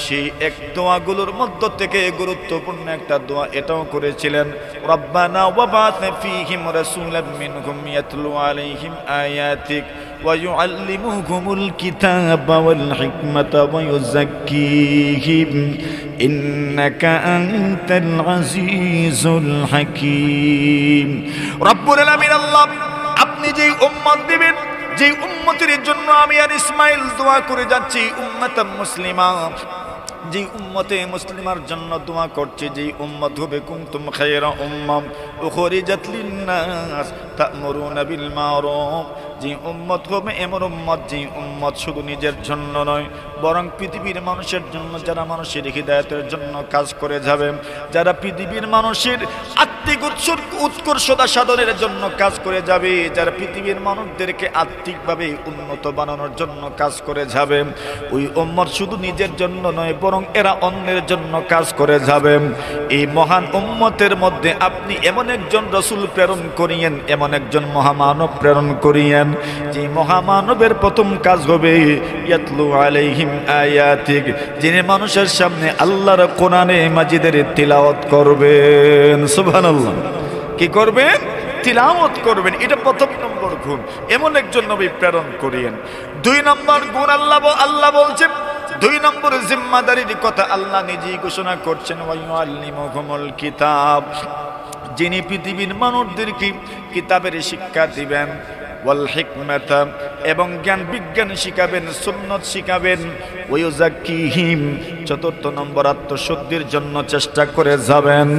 সেই এক দোয়াগুলোর মধ্য থেকে গুরুত্বপূর্ণ একটা দোয়া এটাও করেছিলেন, রব্বানা ওয়াবা'থ ফীহিম রাসূলাম মিনহুম ইয়াতলু আলাইহিম আয়াতিক ওয়া ইউআল্লিমুহুমুল কিতাবা ওয়াল হিকমাতা ওয়া ইউযাক্কিহিম ইন্নাকা আনতাল আজিজুল হাকীম। রব্বুল আলামিন আল্লাহ, আপনি যেই উম্মত দিবেন, যেই উম্মতের জন্য আমি আর ইসমাইল দোয়া করে যাচ্ছি, উম্মাতাম মুসলিমা, যেই উম্মতে মুসলিমার জন্য দোয়া করছে, যেই উম্মত হবে কুনতুম খায়রা উম্মাহ উখরিজাত লিন-নাস তা'মুরুনা বিল মা'রুফ যে উম্মত হবে এমন উম্মত যে উম্মত শুধু নিজের জন্য নয় বরং পৃথিবীর মানুষের জন্য, যারা মানুষের হিদায়াতের জন্য কাজ করে যাবে, যারা পৃথিবীর মানুষের আত্মিক উৎকর্ষতা সাধনের জন্য কাজ করে যাবে, যারা পৃথিবীর মানুষদেরকে আত্মিকভাবে উন্নত বানানোর জন্য কাজ করে যাবে, ওই উম্মত শুধু নিজের জন্য নয় বরং এরা অন্যের জন্য কাজ করে যাবে। এই মহান উম্মতের মধ্যে আপনি এমন একজন রাসূল প্রেরণ করিয়েন, এমন একজন মহামানব প্রেরণ করিয়েন, যে মহামানবের প্রথম কাজ হবে ইয়াতলু আলাইহিম আয়াতিক, যিনি মানুষের সামনে আল্লাহর কোরআনে মাজিদের তিলাওয়াত করবেন। সুবহানাল্লাহ। কি করবেন? তিলাওয়াত করবেন। এটা প্রথম নম্বর গুণ, এমন একজন নবী প্রেরণ করিয়েন। 2 নম্বর গুণ আল্লাহ বলছেন, 2 নম্বর জিম্মাদারির কথা আল্লাহ নিজেই ঘোষণা করছেন, ওয়া ইউআল্লিমুহুমুল কিতাব, যিনি পৃথিবীর মানুষদেরকে কিতাবের শিক্ষা দিবেন, ওয়াল হিকমাতা, এবং জ্ঞান বিজ্ঞান শিখাবেন, সুন্নাত শিখাবেন, ওয়ায়ুযাক্কিহিম, 4 নম্বর আত্মশুদ্ধির জন্য চেষ্টা করে যাবেন।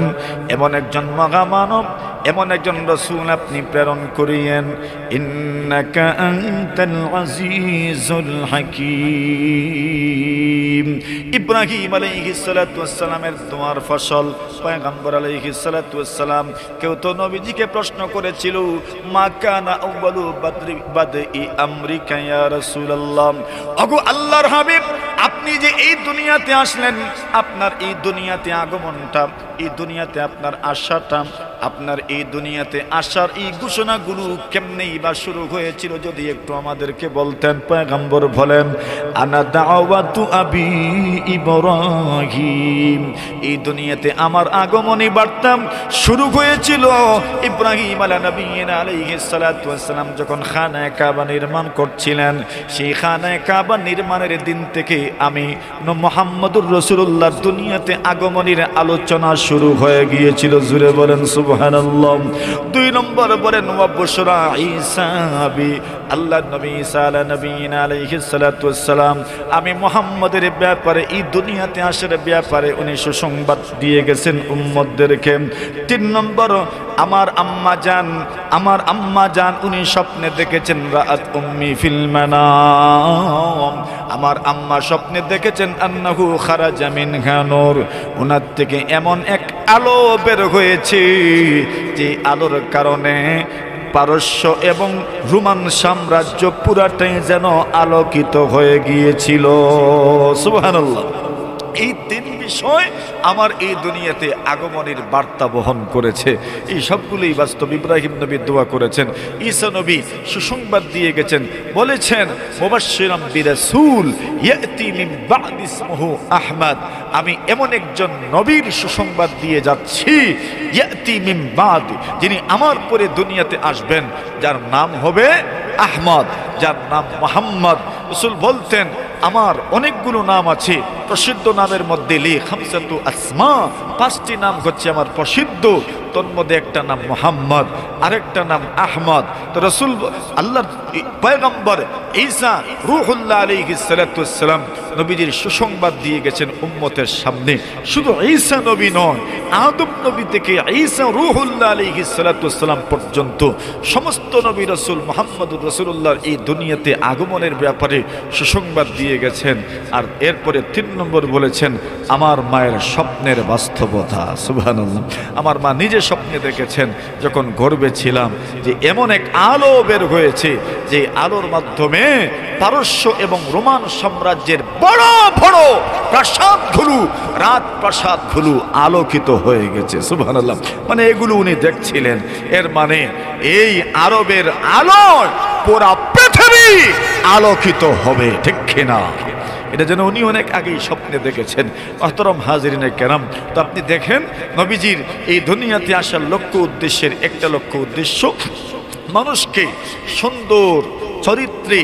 এমন একজন মহামানব, এমন একজন রাসূল আপনি প্রেরণ করিয়েন। ইন্নাকা আনতাল আজিজুল হাকীম। ইব্রাহিম আলাইহিস সালাতু ওয়াস সালামের দোয়ার ফসল পয়গম্বর আলাইহিস সালাতু ওয়াস সালাম। কেউ তো নবীজিকে প্রশ্ন করেছিল, মা কানা আউয়ালু বাদই আমরিকা ইয়া রাসূলুল্লাহ, ওগো আল্লাহর হাবিব, আপনি যে এই দুনিয়াতে আসলেন, আপনার এই দুনিয়াতে আগমনটা, এই দুনিয়াতে আপনার আশাটা, আপনার এই দুনিয়াতে আসার এই ঘোষণাগুলো কেমনেই বা শুরু হয়েছিল, যদি একটু আমাদেরকে বলতেন। পয়গম্বর বলেন, আনা দাওয়াতু আবি ইব্রাহিম, এই দুনিয়াতে আমার আগমনী বার্তা শুরু হয়েছিল ইব্রাহিম আলাইহিস সালাতু ওয়াস সালাম যখন খানায়ে কাবা নির্মাণ করছিলেন। সেই খানায়ে কাবা নির্মাণের দিন থেকে আমি মুহাম্মদুর রাসূলুল্লাহ দুনিয়াতে আগমনের আলোচনা শুরু হয়ে গিয়েছিল। জুড়ে বলেন সুবহানাল্লাহ। 2 নম্বর বলেন, ওয়া বুশরা ঈসা বি, আল্লাহর নবী ঈসা আলাইহিস সালাতু ওয়াস সালাম, আমি মুহাম্মদের ব্যাপারে, এই দুনিয়াতে আসার ব্যাপারে উনি সুসংবাদ দিয়ে গেছেন উম্মতদেরকে। 3 নম্বর, আমার আম্মা জান উনি স্বপ্নে দেখেছেন, রাআত উম্মি ফিল মানাম, আমার আম্মা স্বপ্নে দেখেছেন, আন্নাহু খারাজা মিনহা নূর, ওনার থেকে এমন এক আলো বের হয়েছে, যে আলোর কারণে পারস্য এবং রোমান সাম্রাজ্য পুরাটাই যেন আলোকিত হয়ে গিয়েছিল। সুবহানাল্লাহ। এই 3 বিষয় আমার এই দুনিয়াতে আগমনের বার্তা বহন করেছে। এই সবগুলোই বাস্তব। ইব্রাহিম নবী দোয়া করেছেন, ঈসা নবী সুসংবাদ দিয়ে গেছেন, বলেছেন মুবাশশিরাম বিরাসূল ইয়াতি মিন বা'দি ইসমুহু আহমদ, আমি এমন একজন নবীর সুসংবাদ দিয়ে যাচ্ছি, ইয়াতি মিন বা'দ, যিনি আমার পরে দুনিয়াতে আসবেন, যার নাম হবে আহমদ, যার নাম মুহাম্মদ। রাসূল বলতেন, আমার অনেকগুলো নাম আছে, প্রসিদ্ধ নামের মধ্যে লি খামসাতু আসমা, 5টি নাম হচ্ছে আমার প্রসিদ্ধ, তন্মধ্যে একটা নাম মুহাম্মদ, আরেকটা নাম আহমদ। তো রাসূল আল্লাহর পয়গম্বর ঈসা রূহুল্লাহ আলাইহিস সালাতু ওয়াস সালাম নবীজির সুসংবাদ দিয়ে গেছেন উম্মতের সামনে। শুধু ঈসা নবী নয়, আদম নবী থেকে ঈসা রূহুল্লাহ আলাইহিস সালাতু ওয়াস সালাম পর্যন্ত সমস্ত নবী রাসূল মুহাম্মদুর রাসূলুল্লাহর এই দুনিয়াতে আগমনের ব্যাপারে সুসংবাদ দিয়ে গেছেন। আর এরপরে 3 নম্বর বলেছেন, আমার মায়ের স্বপ্নের বাস্তবতা। সুবহানাল্লাহ। আমার মা নিজে স্বপ্নে দেখেছেন, যখন গর্ভে ছিলাম, যে এমন এক আলো বের হয়েছে, যে আলোর মাধ্যমে পারস্য এবং রোমান সাম্রাজ্যের বড় বড় প্রাসাদগুলো, রাজপ্রাসাদগুলো আলোকিত হয়ে গেছে। সুবহানাল্লাহ। মানে এগুলো উনি দেখছিলেন। এর মানে এই আরবের আলোয় পুরা পৃথিবী আলোকিত হবে, ঠিক কিনা? এটা যেন উনি অনেক আগেই স্বপ্নে দেখেছেন। মুহতারাম হাজিরিনে কেরাম, তো আপনি দেখেন নবীজির এই দুনিয়াতে আসার লক্ষ্য উদ্দেশ্যের একটা লক্ষ্য উদ্দেশ্য, মানুষকে সুন্দর চরিত্রে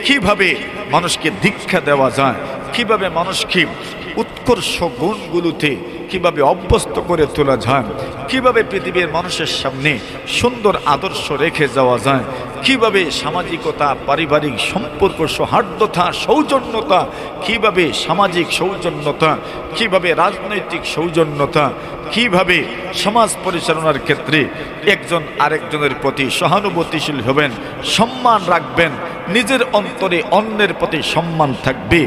কিভাবে মানুষকে দীক্ষা দেওয়া যায়, কিভাবে মানুষকে উৎকর্ষ গুণগুলোতে কিভাবে অভ্যস্ত করে তোলা যায়, কিভাবে পৃথিবীর মানুষের সামনে সুন্দর আদর্শ রেখে যাওয়া যায়, কিভাবে সামাজিকতা, পারিবারিক সম্পর্ক, সৌহার্দ্যতা, সৌজন্যতা, কিভাবে সামাজিক সৌজন্যতা, কিভাবে রাজনৈতিক সৌজন্যতা, কিভাবে সমাজ পরিচালনার ক্ষেত্রে একজন আরেকজনের প্রতি সহানুভূতিশীল হবেন, সম্মান রাখবেন, নিজের অন্তরে অন্যের প্রতি সম্মান থাকবে,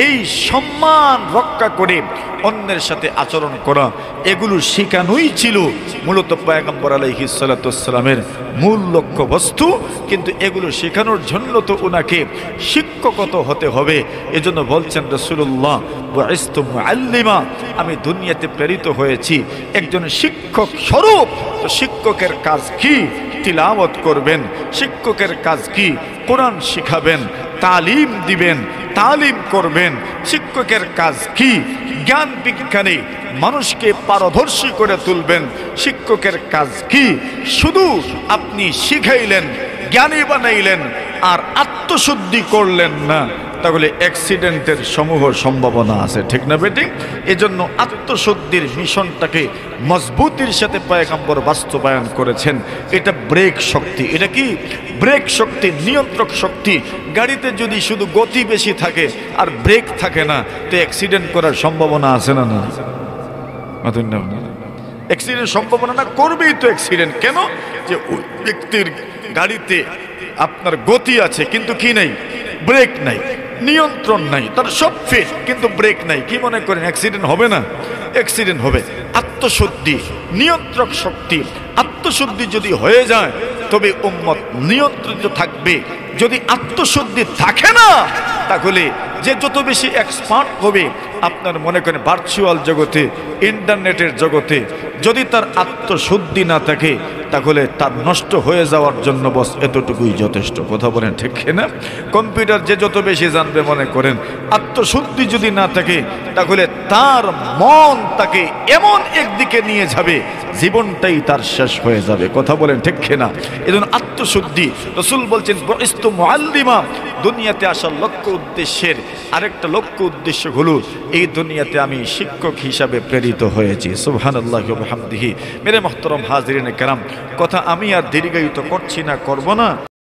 এই সম্মান রক্ষা করে অন্যের সাথে আচরণ করা, এগুলো শেখানোই ছিল মূলত পয়গম্বর আলাইহিস সালাতু ওয়াস সালামের মূল লক্ষ্য বস্তু। কিন্তু এগুলো শেখানোর জন্য তো ওনাকে শিক্ষকত হতে হবে। এজন্য বলছেন রাসূলুল্লাহ বুইসতু মুআল্লিমা, আমি দুনিয়াতে প্রেরিত হয়েছি একজন শিক্ষক স্বরূপ। তো শিক্ষকের কাজ কি? তিলাওয়াত করবেন। শিক্ষকের কাজ কি? কোরআন শিখাবেন, তালিম দিবেন, তালিম করবেন। শিক্ষকের কাজ কি? জ্ঞান বিজ্ঞানে মানুষকে পারদর্শী করে তুলবেন। শিক্ষকের কাজ কি? শুধু আপনি শিখাইলেন, জ্ঞানী বানাইলেন আর আত্মশুদ্ধি করলেন না, তাহলে অ্যাক্সিডেন্টের সমূহ সম্ভাবনা আছে, ঠিক না বেটি? এজন্য আত্মশুদ্ধির মিশনটাকে মজবুতির সাথে পয়গম্বর বাস্তবায়ন করেছেন। এটা ব্রেক শক্তি। এটা কি? ব্রেক শক্তি, নিয়ন্ত্রক শক্তি। গাড়িতে যদি শুধু গতি বেশি থাকে আর ব্রেক থাকে না, তো অ্যাক্সিডেন্ট করার সম্ভাবনা আছে না? না, অ্যাক্সিডেন্ট সম্ভাবনা না, করবেই তো অ্যাক্সিডেন্ট। কেন? যে ওই ব্যক্তির গাড়িতে আপনার গতি আছে কিন্তু কি নাই? ব্রেক নাই, নিয়ন্ত্রণ নাই, তার সব ফিট কিন্তু ব্রেক নাই। কি মনে করেন অ্যাক্সিডেন্ট হবে না? অ্যাক্সিডেন্ট হবে। আত্মশুদ্ধি, নিয়ন্ত্রক শক্তি, আত্মশুদ্ধি যদি হয়ে যায় তবে উম্মত নিয়ন্ত্রিত থাকবে। যদি আত্মশুদ্ধি থাকে না, তাহলে যে যত বেশি এক্সপার্ট হবে, আপনার মনে করেন ভার্চুয়াল জগতে, ইন্টারনেটের জগতে, যদি তার আত্মশুদ্ধি না থাকে, তাহলে তার নষ্ট হয়ে যাওয়ার জন্য বস এতটুকুই যথেষ্ট। কথা বলেন ঠিক না? কম্পিউটার যে যত বেশি জানবে, মনে করেন আত্মশুদ্ধি যদি না থাকে, তাহলে তার মন তাকে এমন একদিকে নিয়ে যাবে, জীবনটাই তার শেষ হয়ে যাবে। কথা বলেন ঠিক না? এজন্য আত্মশুদ্ধি। রাসূল বলছেন বুইসতু মুআল্লিমা, দুনিয়াতে আসার লক্ষ্য উদ্দেশ্যের আরেকটা লক্ষ্য উদ্দেশ্য হলো এই দুনিয়াতে আমি শিক্ষক হিসাবে প্রেরিত হয়েছি। সুবহানাল্লাহি ওয়া বিহামদিহি। মেরে মুহতারাম হাজিরিনে কেরাম, কথা আমি আর দীর্ঘায়িত করছি না, করব না।